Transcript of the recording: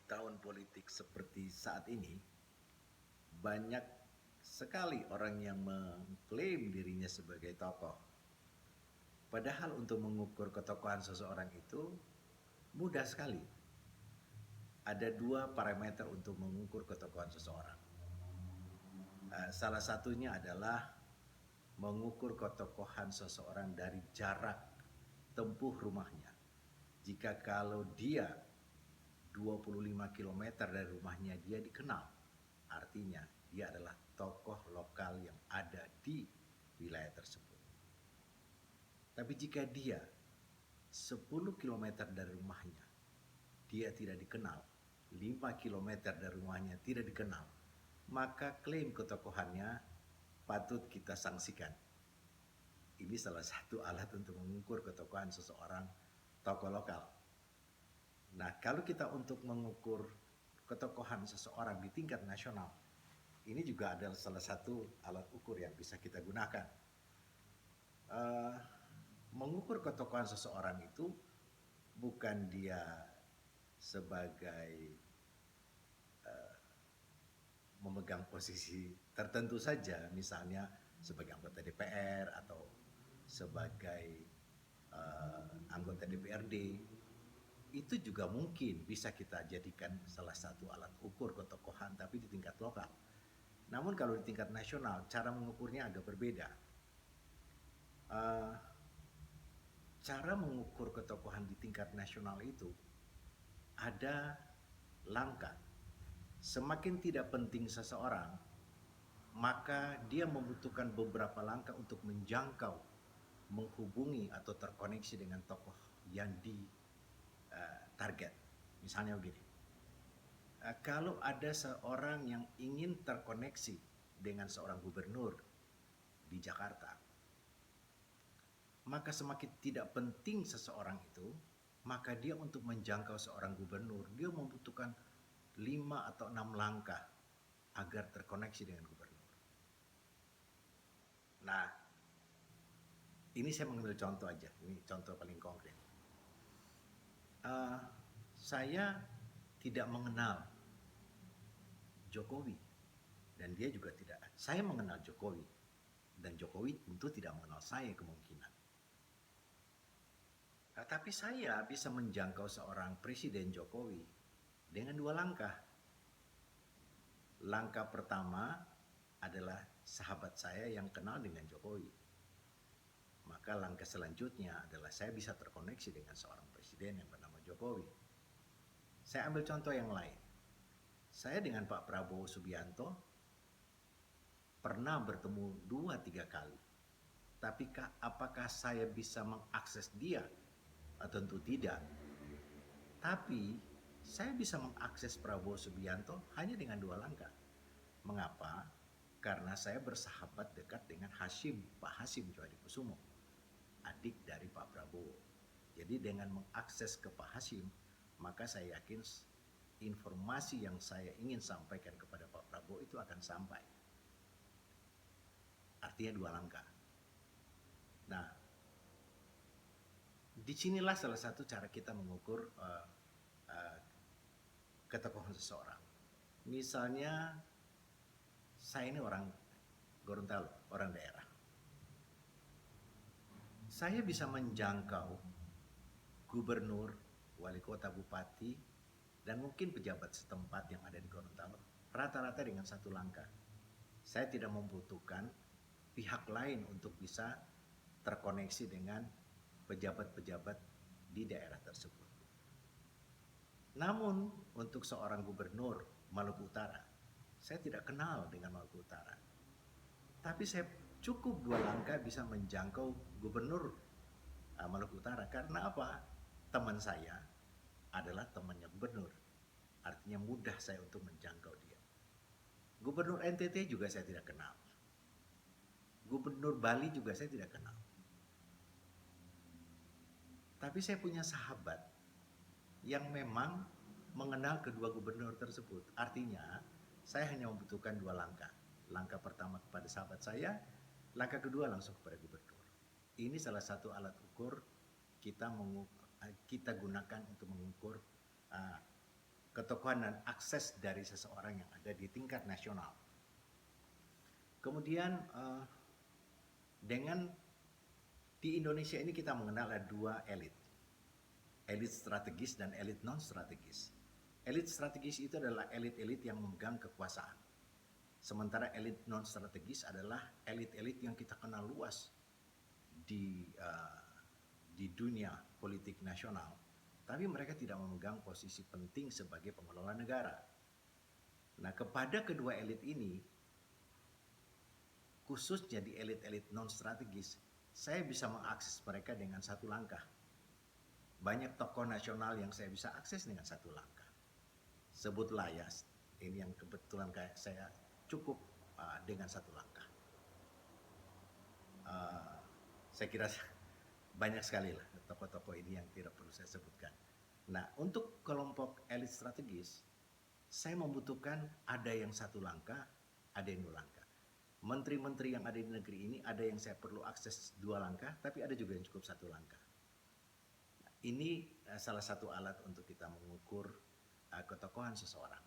tahun politik seperti saat ini, banyak sekali orang yang mengklaim dirinya sebagai tokoh. Padahal untuk mengukur ketokohan seseorang itu mudah sekali. Ada dua parameter untuk mengukur ketokohan seseorang. Salah satunya adalah mengukur ketokohan seseorang dari jarak tempuh rumahnya. Jika kalau dia 25 km dari rumahnya dia dikenal, artinya dia adalah tokoh lokal yang ada di wilayah tersebut. Tapi jika dia 10 km dari rumahnya dia tidak dikenal, 5 km dari rumahnya tidak dikenal, maka klaim ketokohannya patut kita sanksikan. Ini salah satu alat untuk mengukur ketokohan seseorang tokoh lokal. Nah, kalau kita untuk mengukur ketokohan seseorang di tingkat nasional, ini juga adalah salah satu alat ukur yang bisa kita gunakan. Mengukur ketokohan seseorang itu bukan dia sebagai memegang posisi tertentu saja, misalnya sebagai anggota DPR atau sebagai anggota DPRD. Itu juga mungkin bisa kita jadikan salah satu alat ukur ketokohan, tapi di tingkat lokal. Namun kalau di tingkat nasional, cara mengukurnya agak berbeda. Cara mengukur ketokohan di tingkat nasional itu ada langkah. Semakin tidak penting seseorang, maka dia membutuhkan beberapa langkah untuk menjangkau, menghubungi atau terkoneksi dengan tokoh yang di target. Misalnya begini, kalau ada seorang yang ingin terkoneksi dengan seorang gubernur di Jakarta, maka semakin tidak penting seseorang itu, maka dia untuk menjangkau seorang gubernur, dia membutuhkan 5 atau 6 langkah agar terkoneksi dengan gubernur. Nah, ini saya mengambil contoh aja, ini contoh paling konkret. Saya tidak mengenal Jokowi dan dia juga tidak. Saya mengenal Jokowi dan Jokowi tentu tidak mengenal saya kemungkinan. Tapi saya bisa menjangkau seorang Presiden Jokowi dengan 2 langkah. Langkah pertama adalah sahabat saya yang kenal dengan Jokowi. Maka langkah selanjutnya adalah saya bisa terkoneksi dengan seorang presiden yang bernama Jokowi. Saya ambil contoh yang lain. Saya dengan Pak Prabowo Subianto pernah bertemu 2-3 kali. Tapi apakah saya bisa mengakses dia? Tentu tidak. Tapi saya bisa mengakses Prabowo Subianto hanya dengan 2 langkah. Mengapa? Karena saya bersahabat dekat dengan Pak Hasyim Djohadikusumo, adik dari Pak Prabowo. Jadi dengan mengakses ke Pak Hasyim, maka saya yakin informasi yang saya ingin sampaikan kepada Pak Prabowo itu akan sampai. Artinya 2 langkah. Nah, disinilah salah satu cara kita mengukur ketokohan seseorang. Misalnya, saya ini orang Gorontalo, orang daerah. Saya bisa menjangkau gubernur, wali kota, bupati, dan mungkin pejabat setempat yang ada di Gorontalo rata-rata dengan 1 langkah. Saya tidak membutuhkan pihak lain untuk bisa terkoneksi dengan pejabat-pejabat di daerah tersebut. Namun untuk seorang gubernur Maluku Utara, saya tidak kenal dengan Maluku Utara. Tapi saya cukup 2 langkah bisa menjangkau gubernur Maluku Utara. Karena apa? Teman saya adalah temannya gubernur. Artinya mudah saya untuk menjangkau dia. Gubernur NTT juga saya tidak kenal. Gubernur Bali juga saya tidak kenal. Tapi saya punya sahabat yang memang mengenal kedua gubernur tersebut. Artinya saya hanya membutuhkan 2 langkah. Langkah pertama kepada sahabat saya, langkah kedua langsung kepada gubernur. Ini salah satu alat ukur kita gunakan untuk mengukur ketokohan dan akses dari seseorang yang ada di tingkat nasional. Kemudian dengan di Indonesia ini kita mengenal ada dua elit. Elit strategis dan elit non strategis. Elit strategis itu adalah elit-elit yang memegang kekuasaan. Sementara elit non strategis adalah elit-elit yang kita kenal luas di dunia politik nasional, tapi mereka tidak memegang posisi penting sebagai pengelola negara. Nah, kepada kedua elit ini, khususnya di elit-elit non strategis, saya bisa mengakses mereka dengan satu langkah. Banyak tokoh nasional yang saya bisa akses dengan satu langkah. Sebutlah ya, ini yang kebetulan kayak saya cukup dengan satu langkah. Saya kira banyak sekali lah tokoh-tokoh ini yang tidak perlu saya sebutkan. Nah, untuk kelompok elit strategis, saya membutuhkan ada yang satu langkah, ada yang dua langkah. Menteri-menteri yang ada di negeri ini ada yang saya perlu akses dua langkah, tapi ada juga yang cukup satu langkah. Nah, ini salah satu alat untuk kita mengukur ketokohan seseorang.